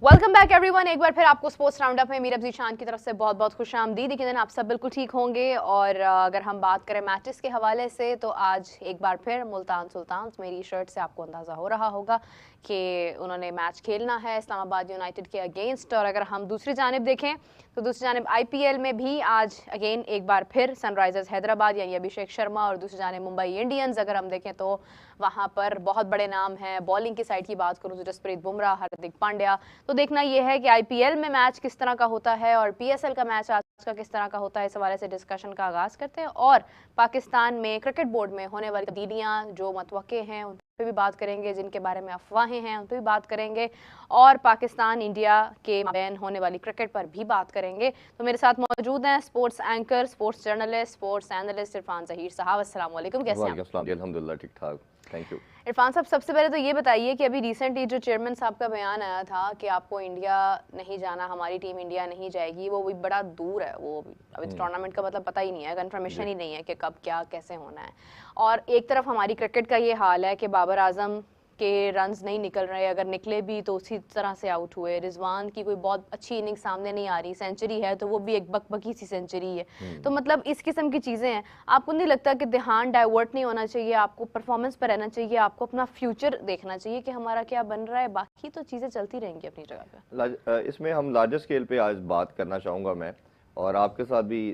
Welcome back everyone. एक बार फिर आपको स्पोर्ट्स राउंडअप में मीरा जीशान की तरफ से बहुत बहुत खुशामदीद। यकीनन आप सब बिल्कुल ठीक होंगे। और अगर हम बात करें मैचेस के हवाले से तो आज एक बार फिर मुल्तान सुल्तान्स, मेरी शर्ट से आपको अंदाज़ा हो रहा होगा कि उन्होंने मैच खेलना है इस्लामाबाद यूनाइटेड के अगेंस्ट। और अगर हम दूसरी जानिब देखें तो दूसरी जानिब IPL में भी आज अगेन एक बार फिर सनराइजर्स हैदराबाद यानी अभिषेक शर्मा और दूसरी जानिब मुंबई इंडियंस अगर हम देखें तो वहाँ पर बहुत बड़े नाम हैं। बॉलिंग की साइड की बात करूँ तो जसप्रीत बुमराह, हार्दिक पांड्या। तो देखना यह है कि IPL में मैच किस तरह का होता है और PSL का मैच आज का किस तरह का होता है। इस हवाले से डिस्कशन का आगाज करते हैं और पाकिस्तान में क्रिकेट बोर्ड में होने वाली तब्दीलियां जो मतवक्के हैं उन पे भी बात करेंगे, जिनके बारे में अफवाहें हैं उन पे भी बात करेंगे और पाकिस्तान इंडिया के माबैन होने वाली क्रिकेट पर भी बात करेंगे। तो मेरे साथ मौजूद हैं sports anchor, sports journalist, sports analyst Irfan Zaheer साहब। अस्सलाम वालेकुम, कैसे हैं आप? अल्हम्दुलिल्लाह ठीक ठाक, थैंक यू। इरफान साहब, सबसे पहले तो ये बताइए कि अभी रिसेंटली जो चेयरमैन साहब का बयान आया था कि आपको इंडिया नहीं जाना, हमारी टीम इंडिया नहीं जाएगी, वो भी बड़ा दूर है। वो अभी तो टूर्नामेंट का मतलब पता ही नहीं है, कंफर्मेशन ही नहीं है कि कब क्या कैसे होना है। और एक तरफ हमारी क्रिकेट का ये हाल है कि बाबर आजम के रन्स नहीं निकल रहे, अगर निकले भी तो उसी तरह से आउट हुए। रिजवान की कोई बहुत अच्छी इनिंग सामने नहीं आ रही, सेंचुरी है तो वो भी एक बकबकी सी सेंचुरी है। तो मतलब इस किस्म की चीज़ें हैं। आपको नहीं लगता कि ध्यान डाइवर्ट नहीं होना चाहिए, आपको परफॉर्मेंस पर रहना चाहिए, आपको अपना फ्यूचर देखना चाहिए कि हमारा क्या बन रहा है, बाकी तो चीज़ें चलती रहेंगी अपनी जगह पे। इसमें हम लार्जर स्केल पे आज बात करना चाहूँगा मैं, और आपके साथ भी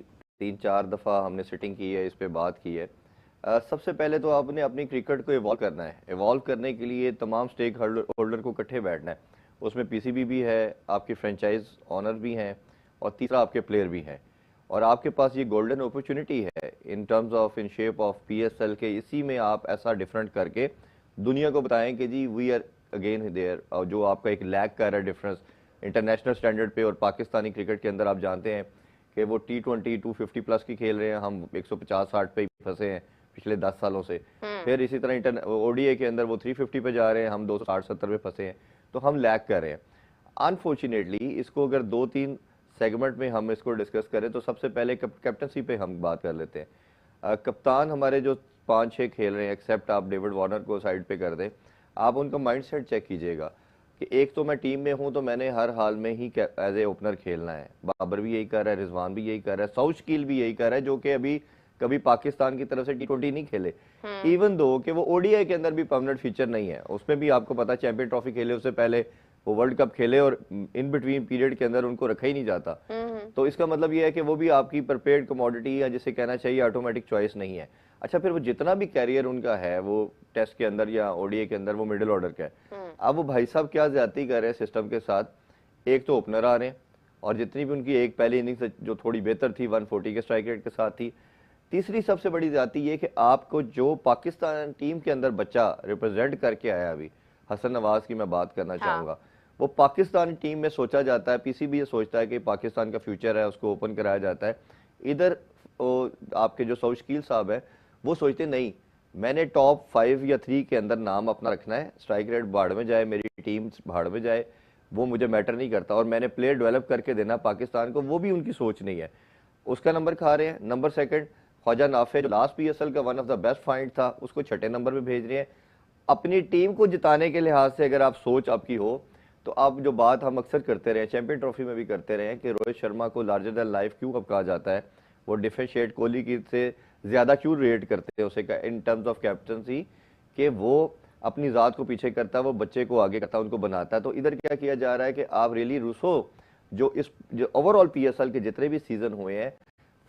3-4 दफ़ा हमने सिटिंग की है, इस पे बात की है। सबसे पहले तो आपने अपनी क्रिकेट को इवॉल्व करना है। इवॉल्व करने के लिए तमाम स्टेक होल्डर को इकट्ठे बैठना है। उसमें PCB भी है, आपकी फ्रेंचाइज ऑनर भी हैं, और तीसरा आपके प्लेयर भी हैं। और आपके पास ये गोल्डन अपॉर्चुनिटी है in terms of in shape of PSL के, इसी में आप ऐसा डिफरेंट करके दुनिया को बताएं कि जी वी आर अगेन देयर। और जो आपका एक लैग कर रहा है डिफरेंस इंटरनेशनल स्टैंडर्ड पे और पाकिस्तानी क्रिकेट के अंदर, आप जानते हैं कि वो T20 250 प्लस की खेल रहे हैं, हम 150-60 पे ही फंसे हैं पिछले 10 सालों से। फिर इसी तरह ODI के अंदर वो 350 पे जा रहे हैं, हम 260-70 पे फंसे हैं, तो हम लैग कर रहे हैं। अनफॉर्चुनेटली इसको अगर 2-3 सेगमेंट में हम इसको डिस्कस करें तो सबसे पहले कैप्टनसी पे हम बात कर लेते हैं। कप्तान हमारे जो 5-6 खेल रहे हैं, एक्सेप्ट आप डेविड वार्नर को साइड पे कर दें, आप उनका माइंडसेट चेक कीजिएगा कि एक तो मैं टीम में हूं तो मैंने हर हाल में ही एज ए ओपनर खेलना है। बाबर भी यही कर रहा है, रिजवान भी यही कर रहा है, साउशकील भी यही कर रहा है, जो कि अभी कभी पाकिस्तान की तरफ से T20 नहीं खेले, इवन दो कि वो ODI के अंदर भी परमानेंट फीचर नहीं है। उसमें भी आपको पता, चैंपियन ट्रॉफी खेले उससे पहले वो वर्ल्ड कप खेले और इन बिटवीन पीरियड के अंदर उनको रखा ही नहीं जाता। तो इसका मतलब ये है कि वो भी आपकी प्रिपेयर्ड कमोडिटी, या जिसे कहना चाहिए ऑटोमेटिक चॉइस नहीं है। अच्छा, फिर वो जितना भी कैरियर उनका है वो टेस्ट के अंदर या ODI के अंदर वो मिडिल ऑर्डर का है। अब वो भाई साहब क्या ज्यादती कर रहे हैं सिस्टम के साथ, एक तो ओपनर आ रहे हैं और जितनी भी उनकी एक पहली इनिंग्स जो थोड़ी बेहतर थी 140 के स्ट्राइक रेट के साथ थी। तीसरी सबसे बड़ी ज्यादती ये कि आपको जो पाकिस्तान टीम के अंदर बच्चा रिप्रेजेंट करके आया, अभी हसन नवाज की मैं बात करना चाहूंगा, वो पाकिस्तान टीम में सोचा जाता है, PCB ये सोचता है कि पाकिस्तान का फ्यूचर है, उसको ओपन कराया जाता है। इधर आपके जो साउशकील साहब है वो सोचते नहीं, मैंने टॉप 5 या 3 के अंदर नाम अपना रखना है, स्ट्राइक रेट भाड़ में जाए, मेरी टीम भाड़ में जाए, वो मुझे मैटर नहीं करता, और मैंने प्लेयर डेवलप करके देना पाकिस्तान को। वो भी उनकी सोच नहीं है, उसका नंबर खा रहे हैं। नंबर सेकंड, ख्वाजा नाफे जो लास्ट PSL का one of the best find था, उसको छठे नंबर पे भेज रहे हैं। अपनी टीम को जिताने के लिहाज से अगर आप सोच आपकी हो तो आप जो बात हम अक्सर करते रहे, चैंपियन ट्रॉफी में भी करते रहे कि रोहित शर्मा को लार्जर देन लाइफ क्यों अब कहा जाता है, वो डिफरेंशिएट कोहली की से ज्यादा क्यों रेट करते हैं उसे इन टर्म्स ऑफ कैप्टनसी, कि वो अपनी जात को पीछे करता है, वो बच्चे को आगे करता है, उनको बनाता है। तो इधर क्या किया जा रहा है कि आप रियली रूसो जो ओवरऑल PSL के जितने भी सीजन हुए हैं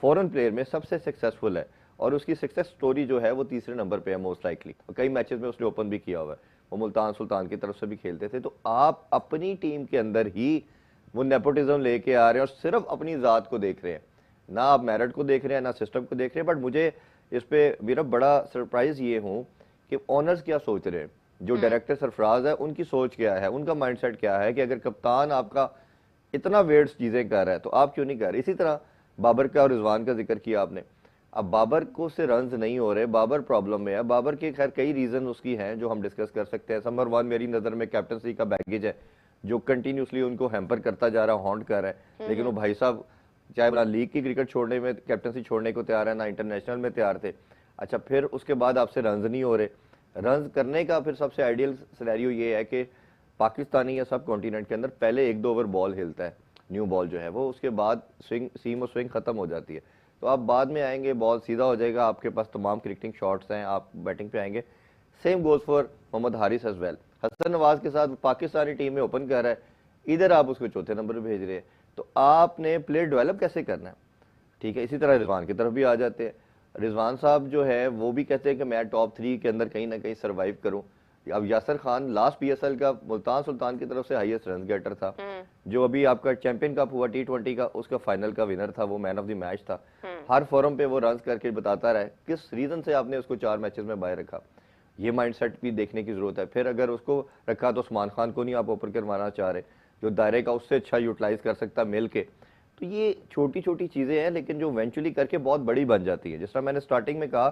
फॉरेन प्लेयर में सबसे सक्सेसफुल है, और उसकी सक्सेस स्टोरी जो है वो तीसरे नंबर पे है मोस्ट लाइकली। कई मैचेस में उसने ओपन भी किया हुआ है, वो मुल्तान सुल्तान की तरफ से भी खेलते थे। तो आप अपनी टीम के अंदर ही वो नेपोटिज्म लेके आ रहे हैं और सिर्फ अपनी जात को देख रहे हैं, ना आप मेरिट को देख रहे हैं, ना सिस्टम को देख रहे हैं। बट मुझे इस पे मेरा बड़ा सरप्राइज ये हूँ कि ऑनर्स क्या सोच रहे हैं, जो डायरेक्टर सरफराज है उनकी सोच क्या है, उनका माइंडसेट क्या है कि अगर कप्तान आपका इतना वेट चीजें कर रहा है तो आप क्यों नहीं कर रहे। इसी तरह बाबर का और रिजवान का जिक्र किया आपने। अब बाबर को से रन्स नहीं हो रहे, बाबर प्रॉब्लम में है। बाबर के खैर कई रीजन उसकी हैं जो हम डिस्कस कर सकते हैं। नंबर 1 मेरी नजर में कैप्टनसी का बैगेज है जो कंटिन्यूसली उनको हैम्पर करता जा रहा है, हॉन्ट कर रहा है। लेकिन वो भाई साहब चाहे ना लीग की क्रिकेट छोड़ने में, कैप्टनसी छोड़ने को तैयार है, ना इंटरनेशनल में तैयार थे। अच्छा, फिर उसके बाद आपसे रन्स नहीं हो रहे। रन्स करने का फिर सबसे आइडियल सिनेरियो ये है कि पाकिस्तानी या सब कॉन्टिनेंट के अंदर पहले 1-2 ओवर बॉल हिलता है, न्यू बॉल जो है वो, उसके बाद स्विंग सीम और स्विंग खत्म हो जाती है। तो आप बाद में आएंगे, बॉल सीधा हो जाएगा, आपके पास तमाम क्रिकेटिंग शॉट्स हैं, आप बैटिंग पे आएंगे। Same goes for Mohammad Haris as well. Hasan Nawaz के साथ पाकिस्तानी टीम में ओपन कर रहा है, इधर आप उसको चौथे नंबर पे भेज रहे हैं, तो आपने प्लेयर डेवलप कैसे करना है? ठीक है, इसी तरह रिजवान की तरफ भी आ जाते हैं। रिजवान साहब जो है वो भी कहते हैं कि मैं टॉप 3 के अंदर कहीं ना कहीं सर्वाइव करूं। अब यासर खान लास्ट PSL का मुल्तान सुल्तान की तरफ से हाईएस्ट रन गेटर था, जो अभी आपका चैंपियन कप हुआ T20 का, उसका फाइनल का विनर था, वो मैन ऑफ द मैच था। हर फोरम पे वो रन करके बताता रहा है किस रीजन से आपने उसको 4 मैचेस में बाहर रखा। ये माइंडसेट भी देखने की जरूरत है। फिर अगर उसको रखा तो उस्मान खान को नहीं आप ओपन करवाना चाह रहे, जो दायरे का उससे अच्छा यूटिलाइज कर सकता मिल के। तो ये छोटी छोटी चीजें हैं, लेकिन जो इवेंचुअली करके बहुत बड़ी बन जाती है। जिस तरह मैंने स्टार्टिंग में कहा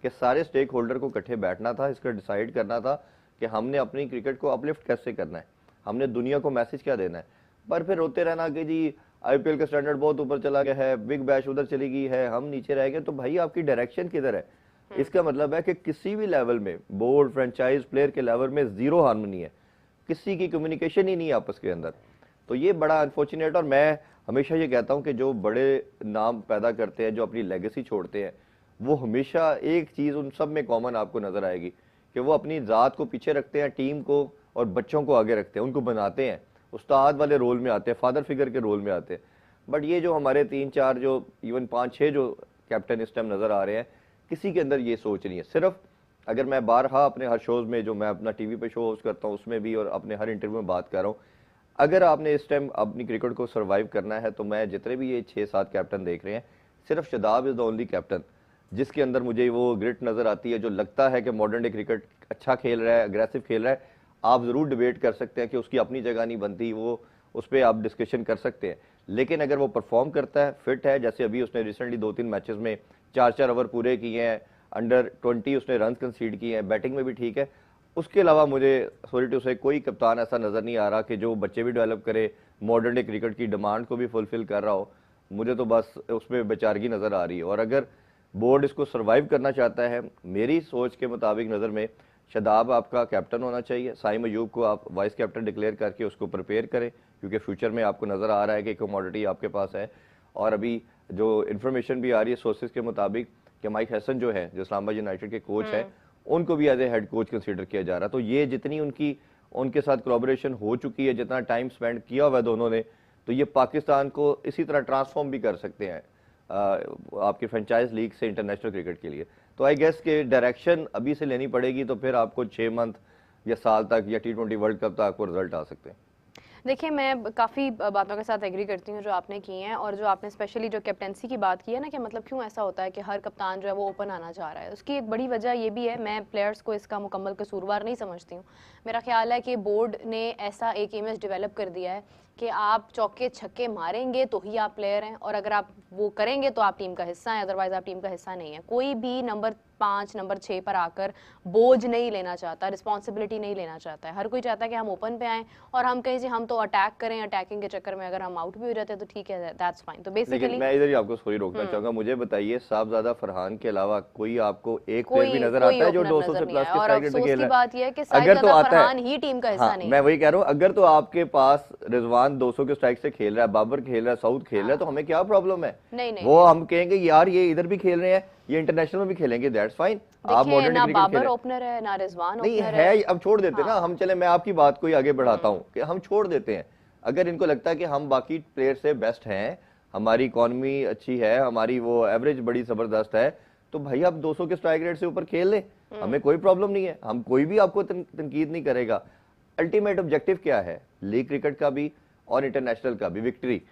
कि सारे स्टेक होल्डर को इकट्ठे बैठना था, इसका डिसाइड करना था कि हमने अपनी क्रिकेट को अपलिफ्ट कैसे करना है, हमने दुनिया को मैसेज क्या देना है। पर फिर रोते रहना कि जी IPL का स्टैंडर्ड बहुत ऊपर चला गया है, बिग बैश उधर चली गई है, हम नीचे रह गए, तो भाई आपकी डायरेक्शन किधर है? इसका मतलब है कि किसी भी लेवल में, बोर्ड, फ्रेंचाइज, प्लेयर के लेवल में जीरो हार्मनी है, किसी की कम्युनिकेशन ही नहीं है आपस के अंदर। तो ये बड़ा अनफॉर्चुनेट। और मैं हमेशा ये कहता हूं कि जो बड़े नाम पैदा करते हैं, जो अपनी लेगेसी छोड़ते हैं, वो हमेशा एक चीज उन सब में कॉमन आपको नजर आएगी कि वो अपनी जात को पीछे रखते हैं, टीम को और बच्चों को आगे रखते हैं, उनको बनाते हैं, उस्ताद वाले रोल में आते हैं, फादर फिगर के रोल में आते हैं। बट ये जो हमारे 3-4 जो इवन 5-6 जो कैप्टन इस टाइम नजर आ रहे हैं, किसी के अंदर ये सोच नहीं है। सिर्फ अगर मैं बारहा अपने हर शोज में, जो मैं अपना टीवी पे शो होस्ट करता हूँ उसमें भी और अपने हर इंटरव्यू में बात कर रहा हूँ, अगर आपने इस टाइम अपनी क्रिकेट को सर्वाइव करना है, तो मैं जितने भी ये 6-7 कैप्टन देख रहे हैं, सिर्फ Shadab is the only captain जिसके अंदर मुझे वो ग्रिट नजर आती है, जो लगता है कि मॉडर्न डे क्रिकेट अच्छा खेल रहा है, अग्रेसिव खेल रहा है। आप जरूर डिबेट कर सकते हैं कि उसकी अपनी जगह नहीं बनती, वो उस पर आप डिस्कशन कर सकते हैं, लेकिन अगर वो परफॉर्म करता है, फिट है, जैसे अभी उसने रिसेंटली 2-3 मैचेस में 4-4 ओवर पूरे किए हैं, अंडर 20 उसने रन कंसीड किए हैं, बैटिंग में भी ठीक है। उसके अलावा मुझे सॉरी टू से कोई कप्तान ऐसा नजर नहीं आ रहा कि जो बच्चे भी डेवलप करे, मॉडर्न डे क्रिकेट की डिमांड को भी फुलफिल कर रहा हो। मुझे तो बस उसमें बेचारगी नजर आ रही है। और अगर बोर्ड इसको सर्वाइव करना चाहता है, मेरी सोच के मुताबिक नज़र में शादाब आपका कैप्टन होना चाहिए, साइम अयूब को आप वाइस कैप्टन डिक्लेयर करके उसको प्रिपेयर करें, क्योंकि फ्यूचर में आपको नज़र आ रहा है कि कमोडिटी आपके पास है। और अभी जो इन्फॉर्मेशन भी आ रही है सोर्सेज के मुताबिक कि माइक हैसन जो है, जो इस्लामाबाद यूनाइटेड के कोच है, उनको भी as a head coach consider किया जा रहा है। तो ये जितनी उनके साथ कोलैबोरेशन हो चुकी है, जितना टाइम स्पेंड किया हुआ है दोनों ने, तो ये पाकिस्तान को इसी तरह ट्रांसफॉर्म भी कर सकते हैं आपकी फ्रेंचाइज लीग से इंटरनेशनल क्रिकेट के लिए। तो आई गेस के डायरेक्शन अभी से लेनी पड़ेगी, तो फिर आपको 6 मंथ या साल तक या T20 वर्ल्ड कप तक आपको रिजल्ट आ सकते हैं। देखिए, मैं काफ़ी बातों के साथ एग्री करती हूँ जो आपने की हैं, और जो आपने स्पेशली जो कैप्टेंसी की बात की है ना, कि मतलब क्यों ऐसा होता है कि हर कप्तान जो है वो ओपन आना चाह रहा है, उसकी एक बड़ी वजह ये भी है। मैं प्लेयर्स को इसका मुकम्मल कसूरवार नहीं समझती हूँ। मेरा ख्याल है कि बोर्ड ने ऐसा एक इमेज डेवलप कर दिया है कि आप चौके छक्के मारेंगे तो ही आप प्लेयर हैं, और अगर आप वो करेंगे तो आप टीम का हिस्सा हैं, अदरवाइज आप टीम का हिस्सा नहीं है। कोई भी नंबर 5, नंबर 6 पर आकर बोझ नहीं लेना चाहता, रिस्पॉन्सिबिलिटी नहीं लेना चाहता है। हर कोई चाहता है कि हम ओपन पे आएँ और हम कहीं से हम तो अटैक करें, अटैकिंग के चक्कर में अगर हम आउट भी हो जाते हैं तो ठीक है, दैट्स फाइन। तो बेसिकली मैं इधर ही आपको सॉरी रोकना चाहूंगा, मुझे बताइए साहबजादा फरहान के अलावा कोई आपको एक प्लेयर भी नजर आता है जो 200 से प्लस के स्ट्राइक रेट खेल रहा है? बात यह है कि अगर तो आता फरहान ही टीम का हिस्सा नहीं है। मैं वही कह रहा हूँ, अगर तो आपके पास रिजवान 200 के स्ट्राइक से खेल रहा है, बाबर खेल रहा है, सऊद खेल रहा है, तो हमें क्या प्रॉब्लम है? नहीं, वो हम कहेंगे यार ये इधर भी खेल रहे हैं, ये इंटरनेशनल में भी खेलेंगे, दैट्स फाइन। आप मॉडर्न ना बाबर ओपनर है, ना रिजवान ओपनर है, अब छोड़ देते ना हम। चले, मैं आपकी बात को ही आगे बढ़ाता हूँ कि हम छोड़ देते हैं। अगर इनको लगता है कि हम बाकी प्लेयर से बेस्ट हैं, हमारी इकॉनमी अच्छी है, हमारी वो एवरेज बड़ी जबरदस्त है, तो भाई आप 200 के स्ट्राइक रेट से ऊपर खेल ले, हमें कोई प्रॉब्लम नहीं है, हम कोई भी आपको तनकीद नहीं करेगा। अल्टीमेट ऑब्जेक्टिव क्या है लीग क्रिकेट का भी और इंटरनेशनल का भी? विक्ट्री।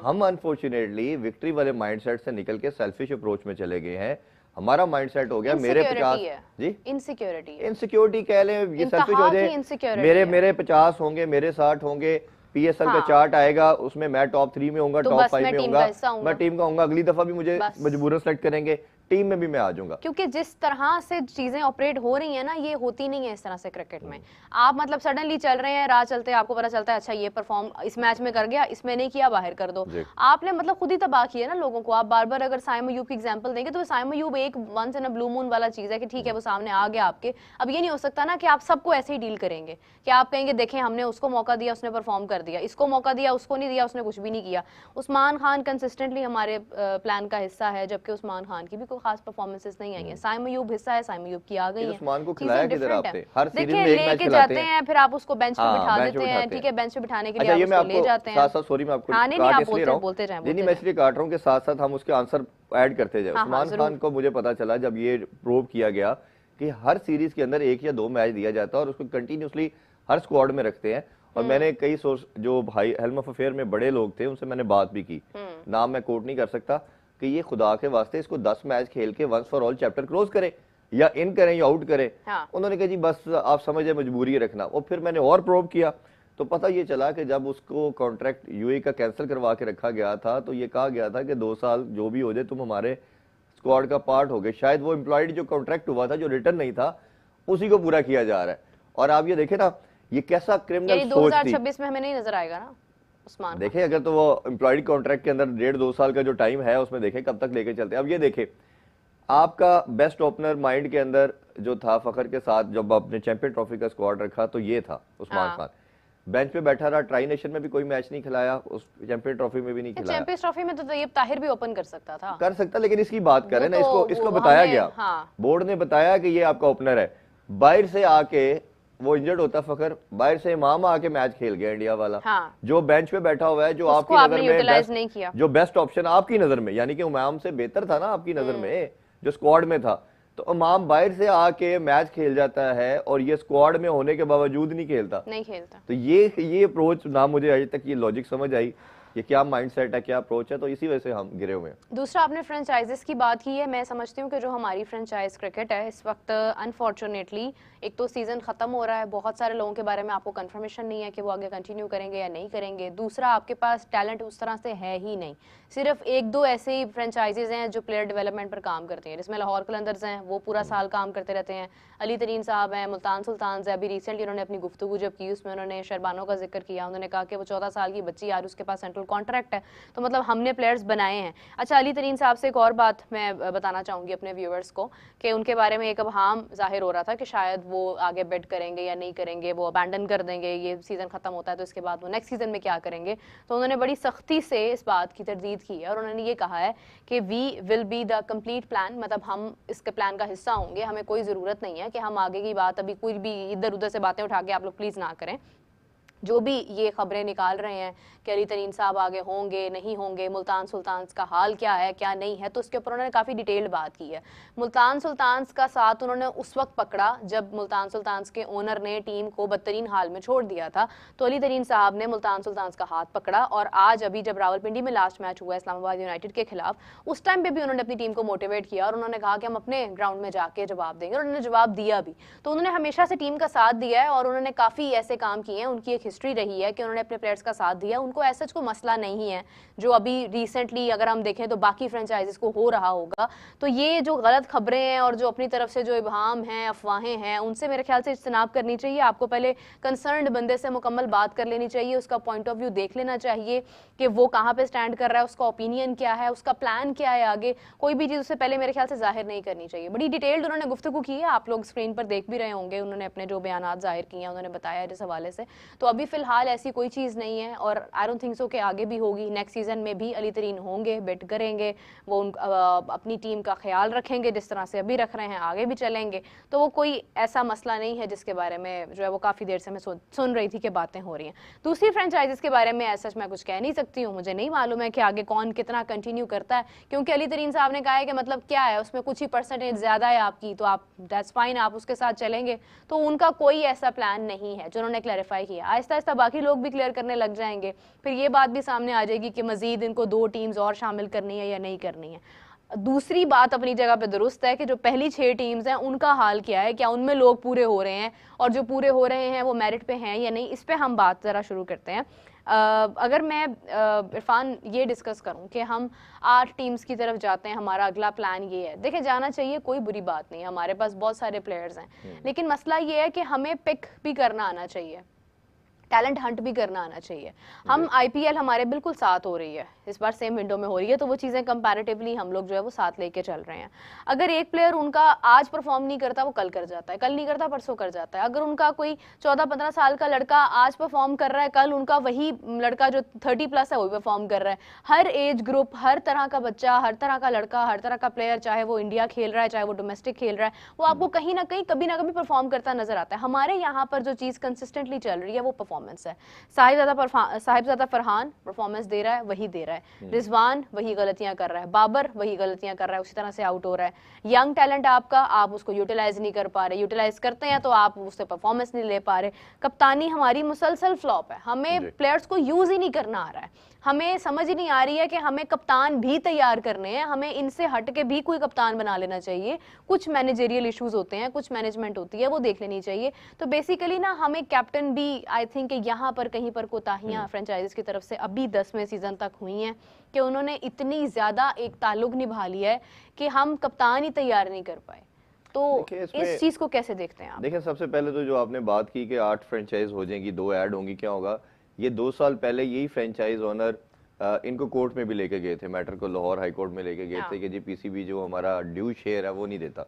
हम अनफॉर्चुनेटली विक्ट्री वाले माइंडसेट से निकल के सेल्फिश अप्रोच में चले गए हैं। हमारा माइंडसेट हो गया मेरे 50 जी इनसिक्योरिटी कह लें, ये सेल्फिश हो जाए, मेरे 50 होंगे, मेरे 60 होंगे, PSL का चार्ट आएगा उसमें मैं टॉप 3 में होऊंगा, टॉप 5 में होऊंगा, मैं टीम का होऊंगा, अगली दफा भी मुझे मजबूरन सेलेक्ट करेंगे, टीम में भी मैं आ जाऊंगा। क्योंकि जिस तरह से चीजें ऑपरेट हो रही हैं ना, ये होती नहीं है इस तरह से क्रिकेट में। आप मतलब सडनली चल रहे हैं, राह चलते आपको पता चलता है अच्छा ये परफॉर्म इस मैच में कर गया, इसमें नहीं किया, बाहर कर दो। आपने मतलब खुद ही तबाह किया ना लोगों को। आप बार बार अगर साइम अयूब की एग्जांपल देंगे तो साइम अयूब एक once in a blue moon वाला चीज है कि ठीक है वो सामने आ गया आपके। अब ये नहीं हो सकता ना कि आप सबको ऐसे ही डील करेंगे कि आप कहेंगे देखें हमने उसको मौका दिया उसने परफॉर्म कर दिया, इसको मौका दिया उसको नहीं दिया उसने कुछ भी नहीं किया। उस्मान खान कंसिस्टेंटली हमारे प्लान का हिस्सा है, जबकि उस्मान खान की भी कोई खास परफॉर्मेंसेस नहीं आई है। साइम अयूब हिस्सा है, साइम अयूब की आ गई है। उस्मान को खिलाया किधर आपने? हर सीरीज देखिए में एक मैच लेके खिलाते जाते हैं, फिर आप उसको बेंच पे बिठा देते हैं, ठीक है बेंच पे बिठाने के लिए आप उसको ले जाते हैं। साथ सॉरी मैं आपको हाँ नहीं आप बोलते जाएं। नहीं मैं इसलिए काट रहा हूँ कि साथ साथ हम उसके आंसर ऐड करते जाए। उस्मान खान को मुझे पता चला जब ये प्रूव किया गया कि हर सीरीज के अंदर 1 या 2 मैच दिया जाता है और उसको कंटिन्यूसली हर स्क्वाड में रखते हैं। और मैंने कई सोर्स जो भाई हेल्म ऑफ अफेयर में बड़े लोग थे उनसे मैंने बात भी की, नाम मैं कोट नहीं कर सकता, कि ये खुदा के वास्ते इसको 10 मैच खेल के once for all chapter close करे या इन करें या आउट करें। उन्होंने कहा जी बस आप समझे मजबूरी रखना। और फिर मैंने और प्रोब किया तो पता ये चला कि जब उसको कॉन्ट्रैक्ट यूएई का कैंसिल करवा के रखा गया था तो ये कहा गया था कि 2 साल जो भी हो जाए तुम हमारे स्क्वाड का पार्ट हो गए। शायद वो एम्प्लॉयड जो कॉन्ट्रैक्ट हुआ था जो रिटर्न नहीं था उसी को पूरा किया जा रहा है। और आप ये देखें ना ये कैसा क्रिमिनल सोच थी। 2026 में हमें नहीं नजर आएगा ना उस्मान। देखें अगर तो वो एम्प्लॉयड कॉन्ट्रैक्ट के अंदर 1.5-2 साल का जो टाइम है उसमें देखें कब तक लेके चलते हैं। अब ये देखें आपका बेस्ट ओपनर माइंड के अंदर जो था फखर के साथ जब आपने चैंपियन ट्रॉफी का स्क्वाड रखा तो ये था उस्मान खान। बेंच पे बैठा रहा, ट्राई नेशन में भी कोई मैच नहीं खिलाया, उस चैंपियन ट्रॉफी में भी नहीं खिलाया। चैंपियंस ट्रॉफी में तो तैयब ताहिर भी ओपन कर सकता था, कर सकता, लेकिन इसकी बात करें ना, इसको बताया गया, बोर्ड ने बताया कि ये आपका ओपनर है। बाहर से आके वो इंजर्ड होता फखर, बाहर से इमाम आके मैच खेल गया इंडिया वाला। जो बेंच पे बैठा हुआ है जो आपकी नजर में जो बेस्ट ऑप्शन आपकी नजर में, यानी कि इमाम से बेहतर था ना आपकी नजर में जो स्क्वाड में था, तो इमाम बाहर से आके मैच खेल जाता है और ये स्क्वाड में होने के बावजूद नहीं खेलता। तो ये अप्रोच ना मुझे अभी तक ये लॉजिक समझ आई कि क्या माइंडसेट है, क्या अप्रोच है, तो इसी वजह से हम गिरे हुए हैं। दूसरा आपने फ्रेंचाइजेस की बात की है। मैं समझती हूँ कि जो हमारी फ्रेंचाइज क्रिकेट है इस वक्त अनफॉर्चुनेटली एक तो सीजन खत्म हो रहा है, बहुत सारे लोगों के बारे में आपको कंफर्मेशन नहीं है कि वो आगे कंटिन्यू करेंगे या नहीं करेंगे। दूसरा आपके पास टैलेंट उस तरह से है ही नहीं, सिर्फ 1-2 ऐसे ही फ्रेंचाइजेज हैं जो प्लेयर डेवलपमेंट पर काम करते हैं, जिसमें लाहौर कलंदर्स हैं वो पूरा साल काम करते रहते हैं, अली तरीन साहब हैं, मुल्तान सुल्तान्स है। अभी रिसेंटली उन्होंने अपनी गुफ्तगू जब की उसमें उन्होंने शरबानों का जिक्र किया, उन्होंने कहा कि वो 14 साल की बच्ची यार उसके पास सेंट्रल कॉन्ट्रैक्ट है, तो मतलब हमने प्लेयर्स बनाए हैं। अच्छा अली तरीन साहब से एक और बात मैं बताना चाहूँगी अपने व्यूअर्स को कि उनके बारे में एक अबहाम जाहिर हो रहा था कि शायद वो आगे बेट करेंगे या नहीं करेंगे, वो अबैंडन कर देंगे, ये सीज़न ख़त्म होता है तो इसके बाद वो नेक्स्ट सीज़न में क्या करेंगे। तो उन्होंने बड़ी सख्ती से इस बात की तरदीद की है और उन्होंने ये कहा है कि we will be the complete plan, मतलब हम इसके प्लान का हिस्सा होंगे, हमें कोई ज़रूरत नहीं है कि हम आगे की बात अभी कोई भी इधर उधर से बातें उठा के आप लोग प्लीज़ ना करें। जो भी ये खबरें निकाल रहे हैं कि अली तरीन साहब आगे होंगे नहीं होंगे, मुल्तान सुल्तान्स का हाल क्या है क्या नहीं है, तो उसके ऊपर उन्होंने काफ़ी डिटेल्ड बात की है। मुल्तान सुल्तान्स का साथ उन्होंने उस वक्त पकड़ा जब मुल्तान सुल्तान्स के ओनर ने टीम को बदतरीन हाल में छोड़ दिया था, तो अली तरीन साहब ने मुल्तान सुल्तान्स का हाथ पकड़ा। और आज अभी जब रावलपिंडी में लास्ट मैच हुआ इस्लामाबाद यूनाइटेड के खिलाफ, उस टाइम पर भी उन्होंने अपनी टीम को मोटिवेट किया और उन्होंने कहा कि हम अपने ग्राउंड में जाके जवाब देंगे, और उन्होंने जवाब दिया भी। तो उन्होंने हमेशा से टीम का साथ दिया है और उन्होंने काफ़ी ऐसे काम किए हैं, उनकी एक हिस्ट्री रही है कि उन्होंने अपने प्लेयर्स का साथ दिया। उनको ऐसा कोई मसला नहीं है जो अभी रिसेंटली अगर हम देखें तो बाकी फ्रेंचाइजीज को हो रहा होगा। तो ये जो गलत खबरें हैं और जो अपनी तरफ से जो इबहाम हैं, अफवाहें हैं, उनसे मेरे ख्याल से इज्तनाब करनी चाहिए। आपको पहले कंसर्न्ड बंदे से मुकम्मल बात कर लेनी चाहिए, उसका पॉइंट ऑफ व्यू देख लेना चाहिए कि वो कहाँ पे स्टैंड कर रहा है, उसका ओपिनियन क्या है, उसका प्लान क्या है आगे। कोई भी चीज़ उससे पहले मेरे ख्याल से जाहिर नहीं करनी चाहिए। बड़ी डिटेल्ड उन्होंने गुफ्तगू की है, आप लोग स्क्रीन पर देख भी रहे होंगे, उन्होंने अपने जो बयानात जाहिर किए हैं उन्होंने बताया इस हवाले से। तो अभी फिलहाल ऐसी कोई चीज़ नहीं है और आई डोंट थिंक सो कि आगे भी होगी। नेक्स्ट सीजन में भी अली तरीन होंगे, बेट करेंगे, वो अपनी टीम का ख्याल रखेंगे जिस तरह से अभी रख रहे हैं, आगे भी चलेंगे। तो वो कोई ऐसा मसला नहीं है जिसके बारे में जो है वो काफ़ी देर से मैं सुन रही थी कि बातें हो रही हैं। दूसरी फ्रेंचाइजीज के बारे में ऐसा मैं कुछ कह नहीं सकती हूँ, मुझे नहीं मालूम है कि आगे कौन कितना कंटिन्यू करता है, क्योंकि अली तरीन साहब ने कहा है कि मतलब क्या है उसमें कुछ ही परसेंटेज ज़्यादा है आपकी, तो आप दैट्स फाइन, आप उसके साथ चलेंगे। तो उनका कोई ऐसा प्लान नहीं है जो उन्होंने क्लैरिफाई किया। आहिस्ता आहिस्ता बाकी लोग भी क्लियर करने लग जाएंगे, फिर ये बात भी सामने आ जाएगी कि मजीद इनको 2 टीम्स और शामिल करनी है या नहीं करनी है। दूसरी बात अपनी जगह पे दुरुस्त है कि जो पहली 6 टीम्स हैं उनका हाल क्या है, क्या उनमें लोग पूरे हो रहे हैं और जो पूरे हो रहे हैं वो मेरिट पे हैं या नहीं, इस पे हम बात ज़रा शुरू करते हैं। अगर मैं इरफान ये डिस्कस करूं कि हम 8 टीम्स की तरफ जाते हैं, हमारा अगला प्लान ये है, देखें जाना चाहिए, कोई बुरी बात नहीं है, हमारे पास बहुत सारे प्लेयर्स हैं, लेकिन मसला ये है कि हमें पिक भी करना आना चाहिए, टैलेंट हंट भी करना आना चाहिए। हम आईपीएल हमारे बिल्कुल साथ हो रही है, इस बार सेम विंडो में हो रही है, तो वो चीज़ें कंपैरेटिवली हम लोग जो है वो साथ लेके चल रहे हैं। अगर एक प्लेयर उनका आज परफॉर्म नहीं करता, वो कल कर जाता है, कल नहीं करता परसों कर जाता है। अगर उनका कोई 14-15 साल का लड़का आज परफॉर्म कर रहा है, कल उनका वही लड़का जो 30+ है वो परफॉर्म कर रहा है। हर एज ग्रुप, हर तरह का बच्चा, हर तरह का लड़का, हर तरह का प्लेयर, चाहे वो इंडिया खेल रहा है चाहे वो डोमेस्टिक खेल रहा है, वो आपको कहीं ना कहीं कभी ना कभी परफॉर्म करता नजर आता है। हमारे यहाँ पर जो चीज़ कंसिस्टेंटली चल रही है वो परफॉर्मेंस है। साहिबजादा फरहान परफॉर्मेंस दे रहा है, वही दे रहा है। रिजवान वही गलतियां कर रहा है, बाबर वही गलतियां कर रहा है, उसी तरह से आउट हो रहा है। यंग टैलेंट आपका, आप उसको यूटिलाइज नहीं कर पा रहे, यूटिलाइज करते हैं तो आप उससे परफॉर्मेंस नहीं ले पा रहे। कप्तानी हमारी मुसलसल फ्लॉप है, हमें प्लेयर्स को यूज ही नहीं करना आ रहा है, हमें समझ ही नहीं आ रही है कि हमें कप्तान भी तैयार करने हैं, हमें इनसे हट के भी कोई कप्तान बना लेना चाहिए। कुछ मैनेजरियल इश्यूज होते हैं, कुछ मैनेजमेंट होती है, वो देख लेनी चाहिए। तो बेसिकली ना हमें कैप्टन भी, आई थिंक यहाँ पर कहीं पर कोताहियां फ्रेंचाइजीज की तरफ से अभी 10वें सीजन तक हुई हैं कि उन्होंने इतनी ज्यादा एक ताल्लुक निभा लिया है कि हम कप्तान ही तैयार नहीं कर पाए। तो इस चीज को कैसे देखते हैं आप? देखिए, सबसे पहले तो जो आपने बात की कि 8 फ्रेंचाइज हो जाएंगी, 2 ऐड होंगी, क्या होगा, ये 2 साल पहले यही फ्रेंचाइज ओनर इनको कोर्ट में भी लेके गए थे, मैटर को लाहौर हाई कोर्ट में लेके गए थे कि जी पीसीबी जो हमारा ड्यू शेयर है वो नहीं देता।